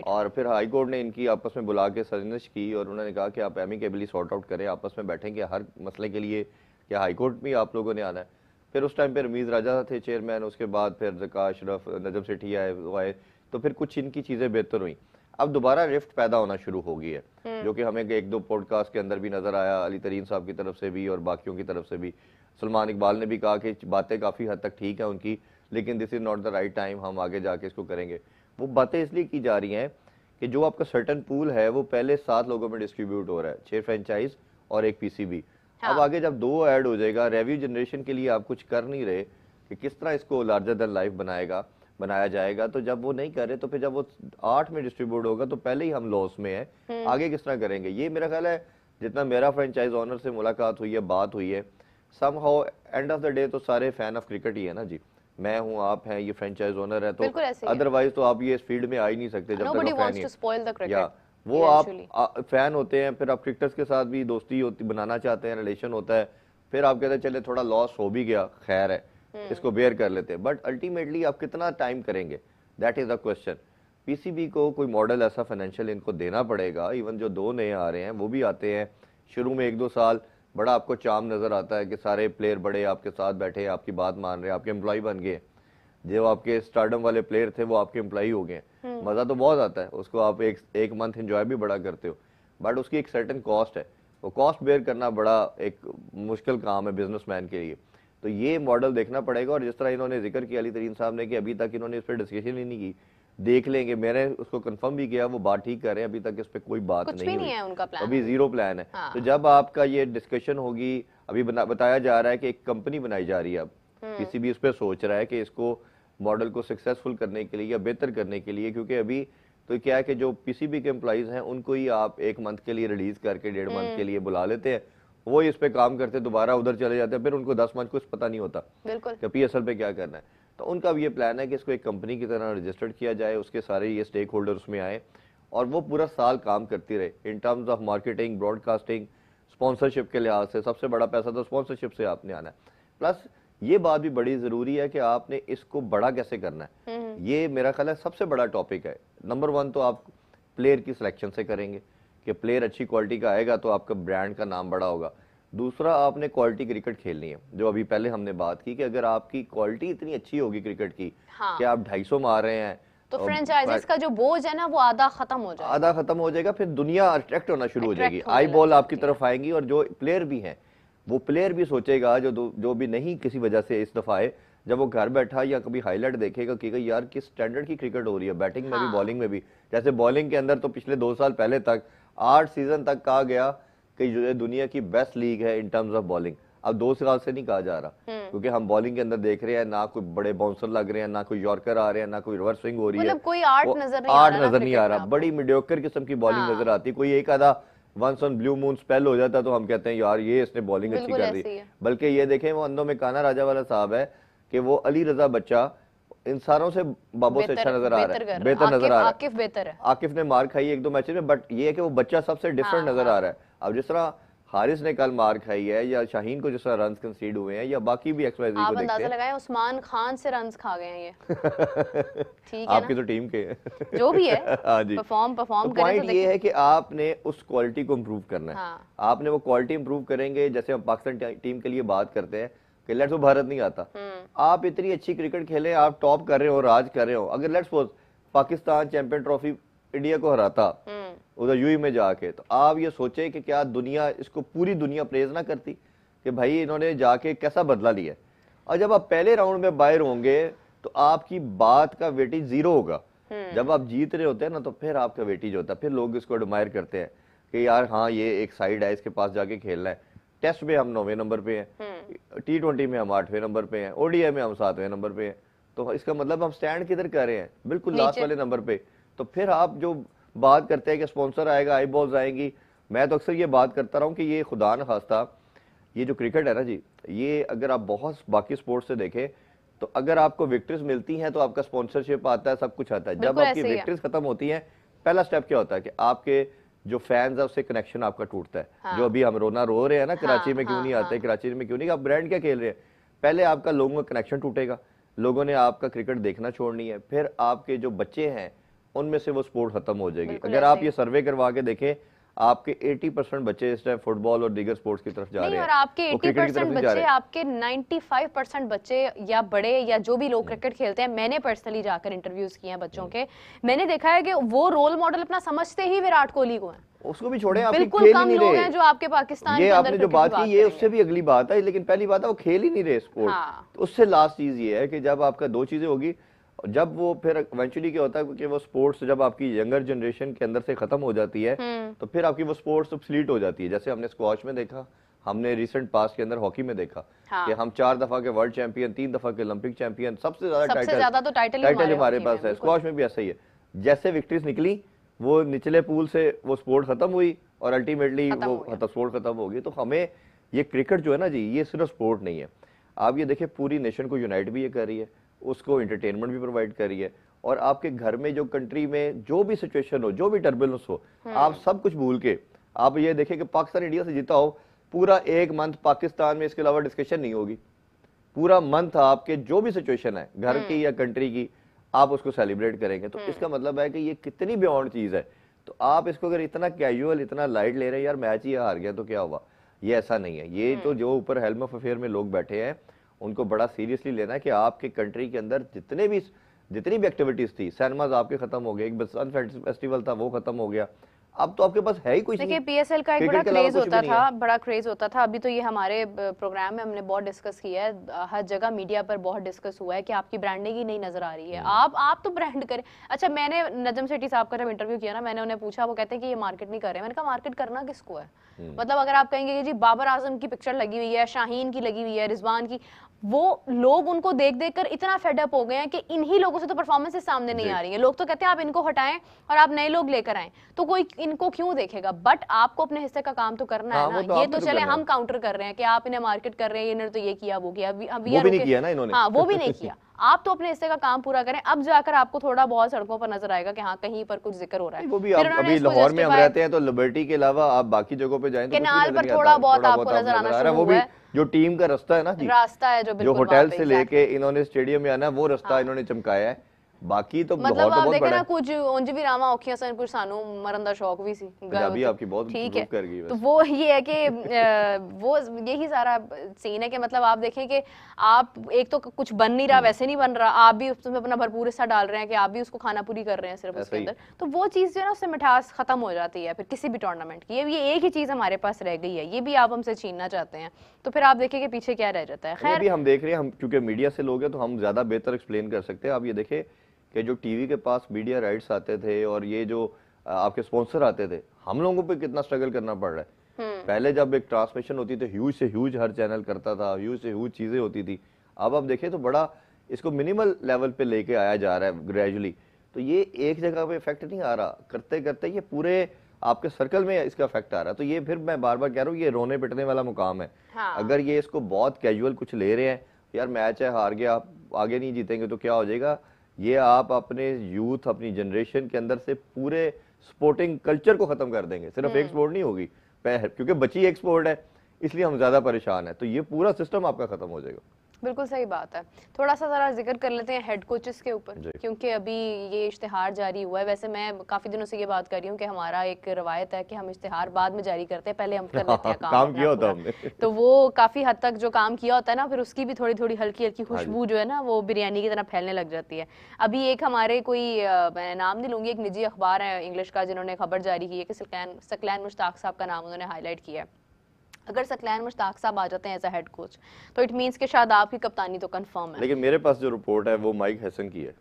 और फिर हाई कोर्ट ने इनकी आपस में बुला के साजिश की और उन्होंने कहा कि आप एमिकेबली सॉर्ट आउट करें, आपस में बैठेंगे, हर मसले के लिए क्या हाई कोर्ट में आप लोगों ने आना है। फिर उस टाइम पे रमीज राजा थे चेयरमैन, उसके बाद फिर ज़का अशरफ, नजम सेठी आए, तो फिर कुछ इनकी चीज़ें बेहतर हुई। अब दोबारा रिफ्ट पैदा होना शुरू हो गई है, जो कि हमें 1-2 पॉडकास्ट के अंदर भी नजर आया, अली तरीन साहब की तरफ से भी और बाकियों की तरफ से भी। सलमान इकबाल ने भी कहा कि बातें काफ़ी हद तक ठीक है उनकी, लेकिन this is not the right time, हम आगे जाके इसको करेंगे। वो बातें इसलिए की जा रही हैं कि जो आपका सर्टन पूल है वो पहले 7 लोगों में डिस्ट्रीब्यूट हो रहा है, 6 फ्रेंचाइज और 1 पीसीबी। हाँ। अब आगे जब 2 ऐड हो जाएगा, रेवेन्यू जनरेशन के लिए आप कुछ कर नहीं रहे कि किस तरह इसको लार्जर देन लाइफ बनाया जाएगा, तो जब वो नहीं कर रहे तो फिर जब वो 8 में डिस्ट्रीब्यूट होगा तो पहले ही हम लॉस में है, आगे किस तरह करेंगे। ये मेरा ख्याल है जितना मेरा फ्रेंचाइज ऑनर से मुलाकात हुई है, बात हुई है, somehow end of the day तो सारे फैन ऑफ क्रिकेट ही है ना जी, मैं हूँ, आप हैं, ये फ्रेंचाइज ओनर है, तो अदरवाइज तो आप ये इस फील्ड में आ ही नहीं सकते जब तक फैन ही, या वो आप फैन होते हैं, फिर आप क्रिकेटर्स के साथ भी दोस्ती बनाना चाहते हैं, रिलेशन होता है, फिर आप कहते हैं चले थोड़ा लॉस हो भी गया, खैर है, इसको बेयर कर लेते हैं, बट अल्टीमेटली आप कितना टाइम करेंगे, that is the question. PCB को कोई मॉडल ऐसा फाइनेंशियल इनको देना पड़ेगा। इवन जो 2 नए आ रहे हैं वो भी आते हैं, शुरू में 1-2 साल बड़ा आपको चार्म नजर आता है कि सारे प्लेयर बड़े आपके साथ बैठे, आपकी बात मान रहे हैं, आपके एम्प्लॉय बन गए, जो आपके स्टारडम वाले प्लेयर थे वो आपके एम्प्लॉय हो गए। मजा तो बहुत आता है, उसको आप एक मंथ एंजॉय भी बड़ा करते हो, बट उसकी एक सर्टेन कॉस्ट है, वो कॉस्ट बेयर करना बड़ा एक मुश्किल काम है बिजनेसमैन के लिए। तो ये मॉडल देखना पड़ेगा। और जिस तरह इन्होंने जिक्र किया अली तरीन साहब ने कि अभी तक इन्होंने इस पर डिस्कशन ही नहीं की, देख लेंगे, मैंने उसको कंफर्म भी किया, वो बात ठीक कर रहे हैं, अभी तक इस पे कोई बात नहीं हुई है, उनका प्लान अभी 0 प्लान है। हाँ। तो जब आपका ये डिस्कशन होगी, अभी बताया जा रहा है कि एक कंपनी बनाई जा रही है, अब पीसीबी उस पर सोच रहा है कि इसको मॉडल को सक्सेसफुल करने के लिए या बेहतर करने के लिए, क्योंकि अभी तो क्या है कि जो पीसीबी के एम्प्लॉइज हैं उनको ही आप 1 मंथ के लिए रिलीज करके 1.5 मंथ के लिए बुला लेते हैं, वो इस पे काम करते, दोबारा उधर चले जाते हैं, फिर उनको 10 मंथ कुछ पता नहीं होता कि पीएसएल पे क्या करना है। तो उनका भी ये प्लान है कि इसको एक कंपनी की तरह रजिस्टर्ड किया जाए, उसके सारे ये स्टेक होल्डर उसमें आए और वो पूरा साल काम करती रहे in terms of marketing, broadcasting, sponsorship के लिहाज से। सबसे बड़ा पैसा तो स्पॉन्सरशिप से आपने आना है। प्लस ये बात भी बड़ी जरूरी है कि आपने इसको बड़ा कैसे करना है, ये मेरा ख्याल है सबसे बड़ा टॉपिक है। नंबर 1 तो आप प्लेयर की सिलेक्शन से करेंगे कि प्लेयर अच्छी क्वालिटी का आएगा तो आपका ब्रांड का नाम बड़ा होगा। दूसरा, आपने क्वालिटी क्रिकेट खेलनी है, जो अभी पहले हमने बात की कि अगर आपकी क्वालिटी इतनी अच्छी होगी क्रिकेट की, हाँ, कि आप 250 मार रहे हैं तो फ्रेंचाइजीज का जो बोझ है ना वो आधा खत्म हो जाएगा, फिर दुनिया अट्रैक्ट होना शुरू हो जाएगी, आई बॉल आपकी तरफ आएंगी। और जो प्लेयर भी हैं वो प्लेयर भी सोचेगा, जो भी नहीं किसी वजह से इस दफा आए, जब वो घर बैठा या कभी हाईलाइट देखेगा कि यार किस स्टैंडर्ड की क्रिकेट हो रही है, बैटिंग में भी बॉलिंग में भी। जैसे बॉलिंग के अंदर तो पिछले 2 साल पहले तक 8 सीजन तक कहा गया कि जो दुनिया की बेस्ट लीग है इन टर्म्स ऑफ बॉलिंग, अब 2 साल से नहीं कहा जा रहा, क्योंकि हम बॉलिंग के अंदर देख रहे हैं ना कोई बड़े बाउंसर लग रहे हैं, ना कोई यॉर्कर आ रहे हैं, ना कोई रिवर्स स्विंग हो रही है, कोई आर्ट नजर नहीं आ रहा, बड़ी मीडियोकर किस्म की बॉलिंग नजर आती है। कोई एक आधा once on blue moon spell हो जाता है तो हम कहते हैं यार ये इसने बॉलिंग अच्छी बिल्कुल कर दी। ऐसे ही है। बल्कि ये देखें वो अंधों में काना राजा वाला साहब है कि वो अली रजा बच्चा इन सारों से बाबों से अच्छा नजर आ रहा है, बेहतर नजर आ रहा है। आकिफ बेहतर है। आकिफ ने मार खाई एक दो मैचेस में, बट ये है कि वो बच्चा सबसे डिफरेंट हाँ नजर आ हाँ। रहा है। अब जिस तरह हारिस ने कल मार खाई है, या शाहीन को जिस तरह रन कंसीड हुए हैं, या बाकी भी XYZ को आप देखते अंदाजा हैं। लगाएं उस्मान खान से रन्स खा गए हैं ये। ठीक है आपकी ना, तो टीम के जो भी है हाँ जी। परफॉर्म तो परफॉर्म करें तो पॉइंट ये देखिए। है कि आपने उस क्वालिटी को इम्प्रूव करना है। हाँ आपने वो क्वालिटी इंप्रूव करेंगे। जैसे हम पाकिस्तान टीम के लिए बात करते हैं कि लेट्स, वो भारत नहीं आता, आप इतनी अच्छी क्रिकेट खेलें, आप टॉप कर रहे हो, राज कर रहे हो, अगर let's suppose Pakistan champion trophy India को हराता उधर यूएई में जाके, तो आप ये सोचे कि क्या दुनिया इसको, पूरी दुनिया प्रेज ना करती कि भाई इन्होंने जाके कैसा बदला लिया। और जब आप पहले राउंड में बाहर होंगे तो आपकी बात का वेटेज जीरो होगा। जब आप जीत रहे होते हैं ना तो फिर आपका वेटेज होता है, फिर लोग इसको एडमायर करते हैं कि यार हाँ ये एक साइड है, इसके पास जाके खेलना है। टेस्ट में हम 9वें नंबर पे हैं, T20 में हम 8वें नंबर पे हैं, ODI में हम 7वें नंबर पे हैं। तो इसका मतलब हम स्टैंड किधर कर रहे हैं, बिल्कुल लास्ट वाले नंबर पे। तो फिर आप जो बात करते हैं कि स्पॉन्सर आएगा, आई बॉल्स आएंगी, मैं तो अक्सर ये बात करता रहा हूँ कि ये खुदा न खास्ता ये जो क्रिकेट है ना जी, ये अगर आप बहुत बाकी स्पोर्ट्स से देखें तो अगर आपको विक्ट्रीज मिलती हैं तो आपका स्पॉन्सरशिप आता है, सब कुछ आता है। जब आपकी विक्ट्रीज खत्म होती हैं, पहला स्टेप क्या होता है कि आपके जो फैंस है उससे कनेक्शन आपका टूटता है। हाँ। जो अभी हम रोना रो रहे हैं ना, कराची में क्यों हाँ नहीं हाँ आते, कराची में क्यों नहीं, आप ब्रांड क्या खेल रहे हैं, पहले आपका लोगों का कनेक्शन टूटेगा, लोगों ने आपका क्रिकेट देखना छोड़नी है, फिर आपके जो बच्चे हैं उनमें से वो स्पोर्ट खत्म हो जाएगी। अगर आप ये सर्वे करवा के देखें, आपके 80% बच्चे इस टाइम फुटबॉल और दीगर स्पोर्ट्स की तरफ जा रहे हैं। और आपके 80% बच्चे, आपके 95% बच्चे या बड़े या जो भी लोग क्रिकेट खेलते हैं, मैंने पर्सनली जाकर इंटरव्यूज किए हैं बच्चों के, मैंने देखा है कि वो रोल मॉडल अपना समझते ही विराट कोहली को है। उसको भी छोड़े, आप बिल्कुल खेल कम ही नहीं लोग रहे हैं जो आपके पाकिस्तान ये के अंदर आपने जो बात की, ये उससे करेंगे। भी अगली बात है, लेकिन पहली बात है वो खेल ही नहीं रहे स्पोर्ट। हाँ। तो उससे लास्ट चीज ये है कि जब आपका दो चीजें होगी, जब वो फिर इवेंचुअली क्या होता है कि वो स्पोर्ट्स जब आपकी यंगर जनरेशन के अंदर से खत्म हो जाती है तो फिर आपकी वो स्पोर्ट्स ऑब्सोलीट हो जाती है। जैसे हमने स्क्वॉश में देखा, हमने रिसेंट पास्ट के अंदर हॉकी में देखा कि हम 4 दफा के वर्ल्ड चैंपियन, 3 दफा के ओलंपिक चैंपियन, सबसे ज्यादा तो टाइटल हमारे पास है। स्क्वॉश में भी ऐसा ही है, जैसे विक्ट्रीज निकली वो निचले पूल से वो स्पोर्ट खत्म हुई और अल्टीमेटली वो स्पोर्ट खत्म हो गई। तो हमें ये क्रिकेट जो है ना जी, ये सिर्फ स्पोर्ट नहीं है, आप ये देखिए पूरी नेशन को यूनाइट भी ये कर रही है, उसको एंटरटेनमेंट भी प्रोवाइड कर रही है, और आपके घर में जो कंट्री में जो भी सिचुएशन हो, जो भी टर्बुलेंस हो, आप सब कुछ भूल के आप ये देखें कि पाकिस्तान इंडिया से जीता हो, पूरा एक मंथ पाकिस्तान में इसके अलावा डिस्कशन नहीं होगी। पूरा मंथ आपके जो भी सिचुएशन है घर की या कंट्री की, आप उसको सेलिब्रेट करेंगे। तो इसका मतलब है कि ये कितनी बियॉन्ड चीज है। तो आप इसको अगर इतना कैजुअल, इतना लाइट ले रहे हैं, यार मैच ही हार गया तो क्या हुआ, ये ऐसा नहीं है। ये तो जो ऊपर हेल्म ऑफ अफेयर में लोग बैठे हैं उनको बड़ा सीरियसली लेना है कि आपके कंट्री के अंदर जितनी भी एक्टिविटीज थी, सिनेमाज आपके खत्म हो गए, एक बसंत फेस्टिवल था वो खत्म हो गया, अब तो आपके पास है ही कुछ नहीं। देखिए पीएसएल का एक बड़ा क्रेज होता था, बड़ा क्रेज होता था। अभी तो ये हमारे प्रोग्राम में हमने बहुत डिस्कस किया है, हर जगह मीडिया पर बहुत डिस्कस हुआ है कि आपकी ब्रांडिंग ही नहीं नजर आ रही है। आप तो ब्रांड करें। अच्छा, मैंने नजम सेठी साहब का जब इंटरव्यू किया ना, मैंने उन्हें पूछा, वो कहते हैं कि ये मार्केट नहीं कर रहे हैं। मैंने कहा मार्केट करना किसको है? मतलब अगर आप कहेंगे कि जी बाबर आजम की पिक्चर लगी हुई है, शाहीन की लगी हुई है, रिजवान की, वो लोग उनको देख देख कर इतना फेडअप हो गए हैं कि इन्हीं लोगों से तो परफॉर्मेंसेस सामने नहीं आ रही है। लोग तो कहते हैं आप इनको हटाएं और आप नए लोग लेकर आएं, तो कोई इनको क्यों देखेगा? बट आपको अपने हिस्से का काम तो करना है ना। ये तो चले हम काउंटर कर रहे हैं कि आप इन्हें मार्केट कर रहे हैं, इन्होंने तो ये किया वो किया, वो भी नहीं किया ना इन्होंने। हाँ, वो भी नहीं किया। आप तो अपने हिस्से का काम पूरा करें, अब जाकर आपको थोड़ा बहुत सड़कों पर नजर आएगा कि हाँ कहीं पर कुछ जिक्र हो रहा है। वो भी आप अभी लाहौर में हम रहते हैं तो लिबर्टी के अलावा आप बाकी जगहों पे जाएं तो केनाल पर थोड़ा बहुत आपको नजर आना शुरू हुआ है। जो टीम का रास्ता है ना जी, रास्ता है जो होटल से लेके इन्होंने स्टेडियम में आना, वो रास्ता इन्होंने चमकाया है। बाकी तो मतलब आप देखे ना कुछ उंज भी रामा औखियां सन, कुछ सानू मरन दा शौक भी सी। पंजाबी आपकी बहुत इम्प्रूव कर गई। तो वो ये है कि वो यही सारा सीन है कि मतलब आप देखें कि आप एक तो कुछ बन नहीं रहा, वैसे नहीं बन रहा, आप भी उसमें अपना भरपूर हिस्सा डाल रहे हैं कि आप भी उसको खाना पूरी कर रहे हैं सिर्फ उसके अंदर। तो वो चीज़ जो है ना, उससे मिठास खत्म हो जाती है फिर किसी भी टूर्नामेंट की। ये एक ही चीज़ हमारे पास रह गई है, ये भी आप हमसे छीनना चाहते हैं, तो फिर आप देखिए कि पीछे क्या रह जाता है। खैर हम देख रहे हैं, हम क्योंकि मीडिया से लोग हैं तो हम ज्यादा बेहतर एक्सप्लेन कर सकते हैं। आप ये देखें कि जो टीवी के पास मीडिया राइट्स आते थे और ये जो आपके स्पॉन्सर आते थे, हम लोगों पे कितना स्ट्रगल करना पड़ रहा है। पहले जब एक ट्रांसमिशन होती थी, ह्यूज से ह्यूज हर चैनल करता था, ह्यूज से ह्यूज चीजें होती थी। अब आप देखें तो बड़ा इसको मिनिमल लेवल पे लेके आया जा रहा है ग्रेजुअली। तो ये एक जगह पे इफेक्ट नहीं आ रहा, करते करते ये पूरे आपके सर्कल में इसका इफेक्ट आ रहा है। तो ये फिर मैं बार बार कह रहा हूँ, ये रोने पिटने वाला मुकाम है। हाँ। अगर ये इसको बहुत कैजुअल कुछ ले रहे हैं, यार मैच है, हार गया, आप आगे नहीं जीतेंगे तो क्या हो जाएगा, ये आप अपने यूथ, अपनी जनरेशन के अंदर से पूरे स्पोर्टिंग कल्चर को खत्म कर देंगे। सिर्फ एक स्पोर्ट नहीं होगी, क्योंकि बची एक स्पोर्ट है इसलिए हम ज्यादा परेशान है, तो ये पूरा सिस्टम आपका खत्म हो जाएगा। बिल्कुल सही बात है। थोड़ा सा जरा जिक्र कर लेते हैं हेड कोचेस के ऊपर, क्योंकि अभी ये इश्तिहार जारी हुआ है। वैसे मैं काफी दिनों से ये बात कर रही हूँ कि हमारा एक रवायत है कि हम इश्तिहार बाद में जारी करते हैं, पहले हम कर लेते हैं काम किया होता हमने। तो वो काफी हद तक जो काम किया होता है ना, फिर उसकी भी थोड़ी थोड़ी हल्की हल्की खुशबू जो है ना, वो बिरयानी की तरह फैलने लग जाती है। अभी एक हमारे कोई, मैं नाम नहीं लूंगी, एक निजी अखबार है इंग्लिश का, जिन्होंने खबर जारी की है कि सकलैन मुश्ताक साहब का नाम उन्होंने हाईलाइट किया है। अगर सकलैन मुश्ताक साहब आ जाते हैं एज अ हेड कोच, तो इट मींस कि शायद आपकी कप्तानी तो कंफर्म है। लेकिन मेरे पास जो रिपोर्ट है वो माइक हैसन की है।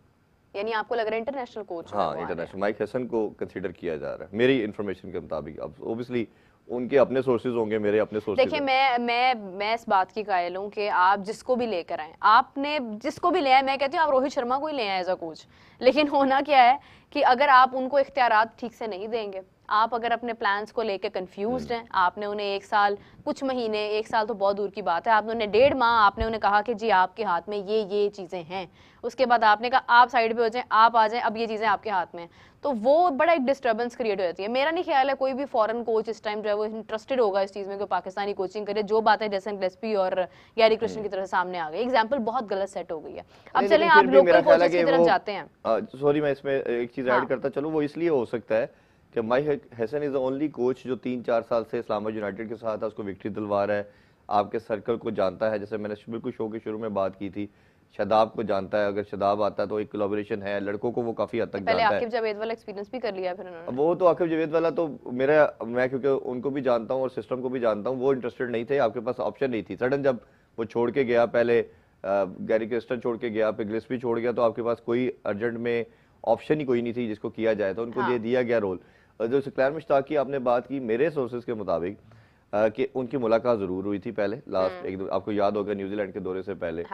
यानी आपको लग रहा है इंटरनेशनल कोच? हाँ, इंटरनेशनल माइक हैसन को कंसीडर किया जा रहा है मेरी इन्फॉर्मेशन के मुताबिक। अब ऑब्वियसली उनके अपने सोर्सेज होंगे, मेरे अपने सोर्सेज। देखिए, मैं इस बात की कायल हूँ कि आप जिसको भी लेकर आए, आपने जिसको भी ले आए, मैं कहती हूँ आप रोहित शर्मा को ही ले आए एज अ कोच, लेकिन होना क्या है कि अगर आप उनको इख्तियारात ठीक से नहीं देंगे, आप अगर अपने प्लान्स को लेके कंफ्यूज्ड हैं, आपने उन्हें एक साल, कुछ महीने, एक साल तो बहुत दूर की बात है, आपने उन्हें 1.5 माह आपने उन्हें कहा कि जी आपके हाथ में ये चीज़ें हैं, उसके बाद आपने कहा आप साइड पे हो जाएं, आप आ जाएं, अब ये चीज़ें आपके हाथ में हैं, तो वो बड़ा एक डिस्टर्बेंस क्रिएट हो जाती है। मेरा नहीं ख्याल है कोई भी फॉरेन कोच इस टाइम जो है वो इंटरेस्टेड होगा इस चीज़ में कि पाकिस्तानी कोचिंग करे। जो बात है जैसन गिलेस्पी और गैरी कृष्ण की तरफ सामने आ गई, एग्जाम्पल बहुत गलत सेट हो गई है। अब चलें आप लोकल कोचेस की तरफ जाते हैं। सॉरी, मैं इसमें एक चीज़ ऐड करता चलूँ। वो इसलिए हो सकता है कि mic Hesson is the only coach जो 3-4 साल से इस्लामाबाद यूनाइटेड के साथ है, उसको विक्ट्री दिलवा रहा है, आपके सर्कल को जानता है। जैसे मैंने बिल्कुल शो के शुरू में बात की थी, शादाब को जानता है, अगर शादाब आता है तो एक कोलैबोरेशन है, लड़कों को वो काफी हद तक जानता है। पहले आकिब जावेद वाला एक्सपीरियंस भी कर लिया फिर उन्होंने। वो तो आकिब जावेद वाला तो मैं क्योंकि उनको भी जानता हूँ और सिस्टम को भी जानता हूँ, वो इंटरेस्टेड नहीं थे, आपके पास ऑप्शन नहीं थी। सडन जब वो छोड़ के गया, पहले गैरी क्रिस्टन छोड़ के गया, फिर गिलेस्पी छोड़ गया, तो आपके पास कोई अर्जेंट में ऑप्शन ही कोई नहीं थी जिसको किया जाए, तो उनको ये दिया गया रोल। जो सकलैन मुश्ताक की आपने बात की, मेरे सोर्सेज के मुताबिक कि उनकी मुलाकात जरूर हुई थी पहले, लास्ट एक, आपको याद होगा न्यूजीलैंड के दौरे से पहले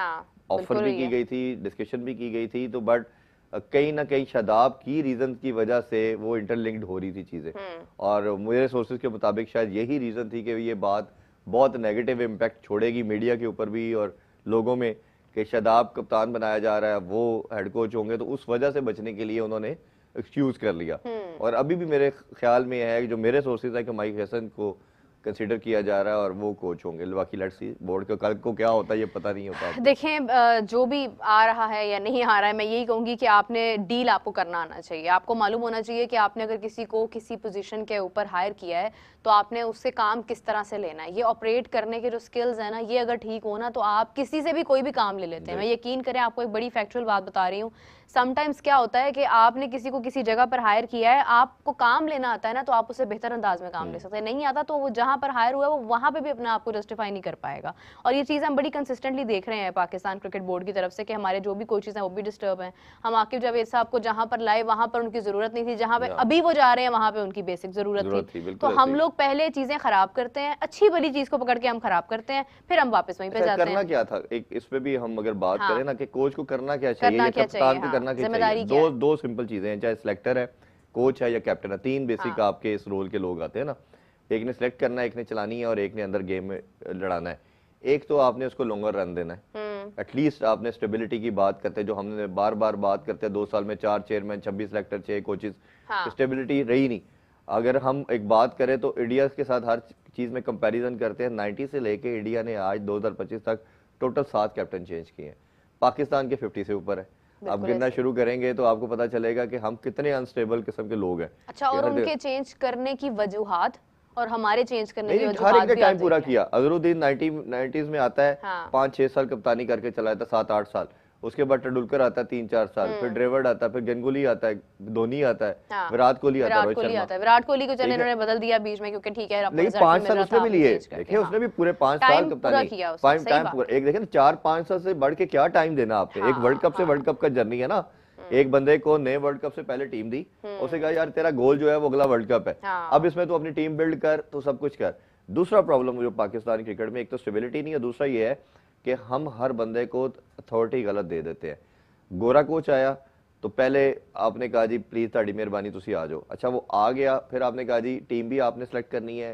ऑफर भी की गई थी, डिस्कशन भी की गई थी, तो बट कहीं ना कहीं शादाब की रीजन की वजह से वो इंटरलिंक्ड हो रही थी चीजें, और मेरे सोर्सेज के मुताबिक शायद यही रीजन थी कि ये बात बहुत नेगेटिव इम्पैक्ट छोड़ेगी मीडिया के ऊपर भी और लोगों में, कि शादाब कप्तान बनाया जा रहा है, वो हेड कोच होंगे, तो उस वजह से बचने के लिए उन्होंने एक्सक्यूज कर लिया। और अभी भी मेरे ख्याल में है कि जो मेरे सोर्सेज है कि माइक हैसन को कंसीडर किया जा रहा है और वो कोच होंगे। बाकी लेट्स सी, बोर्ड के कल को क्या होता है ये पता नहीं होता। देखें, जो भी आ रहा है या नहीं आ रहा है, मैं यही कहूंगी कि आपने डील आपको करना आना चाहिए। आपको मालूम होना चाहिए कि आपने अगर किसी को किसी पोजीशन के ऊपर हायर किया है तो आपने उससे काम किस तरह से लेना है। ये ऑपरेट करने के जो स्किल्स है ना, ये अगर ठीक हो ना, तो आप किसी से भी कोई भी काम ले लेते हैं। मैं यकीन करें, आपको एक बड़ी फैक्चुअल बात बता रही हूँ, समटाइम्स क्या होता है कि आपने किसी को किसी जगह पर हायर किया है, आपको काम लेना आता है ना, तो आप उससे बेहतर अंदाज में काम ले सकते हैं। नहीं आता तो वो जहां पर हायर हुआ है वो वहां पे भी अपने आप को जस्टिफाई नहीं कर पाएगा। और ये चीज़ हम बड़ी कंसिस्टेंटली देख रहे हैं पाकिस्तान क्रिकेट बोर्ड की तरफ से कि हमारे जो भी कोचेज हैं वो भी डिस्टर्ब हैं। हम आकिब जावेद साहब को जहां पर लाए वहां पर उनकी जरूरत नहीं थी, जहां पे अभी वो जा रहे हैं वहां पे उनकी बेसिक जरूरत थी। तो हम लोग पहले चीजें खराब करते हैं, अच्छी भली चीज को पकड़ के हम खराब करते हैं, फिर हम वापस वहीं पे जाते हैं। करना क्या था, एक इस पे भी हम अगर बात करें ना कि कोच को करना क्या चाहिए, कप्तान को करना क्या चाहिए, दो सिंपल चीजें हैं, चाहे सिलेक्टर है, कोच है या कैप्टन है, तीन बेसिक आपके इस रोल के लोग आते हैं ना। एक ने सिलेक्ट करना है, एक ने चलानी है और एक ने अंदर गेम में लड़ाना है। एक तो आपने उसको लॉन्गर रन देना है, एटलीस्ट आपने स्टेबिलिटी की बात करते हैं, जो हमने बार बार बात करते हैं, 2 साल में 4 चेयरमैन, 26 सिलेक्टर, 6 कोचेस, स्टेबिलिटी रही नहीं। अगर हम एक बात करें तो इंडिया के साथ हर चीज में कंपैरिजन करते हैं, 90 से लेके इंडिया ने आज 2025 तक टोटल 7 कैप्टन चेंज किए हैं, पाकिस्तान के 50 से ऊपर है। अब गिनना शुरू करेंगे तो आपको पता चलेगा कि हम कितने अनस्टेबल किस्म के लोग हैं। अच्छा, और उनके चेंज करने की वजूहात और हमारे चेंज करने की वजूहात, हर एक ने टाइम पूरा किया। अजहरुद्दीन 90s में आता है, 5-6 साल कप्तानी करके चला जाता, 7-8 साल, उसके बाद टेंडुलकर आता है 3-4 साल, फिर ड्रेविड आता है, फिर गंगुली आता है, धोनी आता है, विराट कोहली आता है, विराट कोहली को चले इन्होंने बदल दिया बीच में क्योंकि ठीक है, लेकिन 5 साल उसने भी लिए। देखिए उसने भी पूरे 5 साल कप्तानी टाइम पूरा। एक देखिए ना, 4-5 साल से बढ़ के क्या टाइम देना आपने। एक वर्ल्ड कप से वर्ल्ड कप का जर्नी है ना, एक बंदे को नए वर्ल्ड कप से पहले टीम दी, उसे कहा यार तेरा गोल जो है वो अगला वर्ल्ड कप है, अब इसमें तो अपनी टीम बिल्ड कर, तो सब कुछ कर। दूसरा प्रॉब्लम जो पाकिस्तानी क्रिकेट में, एक तो स्टेबिलिटी नहीं है, दूसरा ये है कि हम हर बंदे को अथॉरिटी गलत दे देते हैं। गोरा कोच आया तो पहले आपने कहा जी प्लीज ताड़ी मेहरबानी तुसी आ जाओ, अच्छा वो आ गया, फिर आपने कहा जी टीम भी आपने सेलेक्ट करनी है,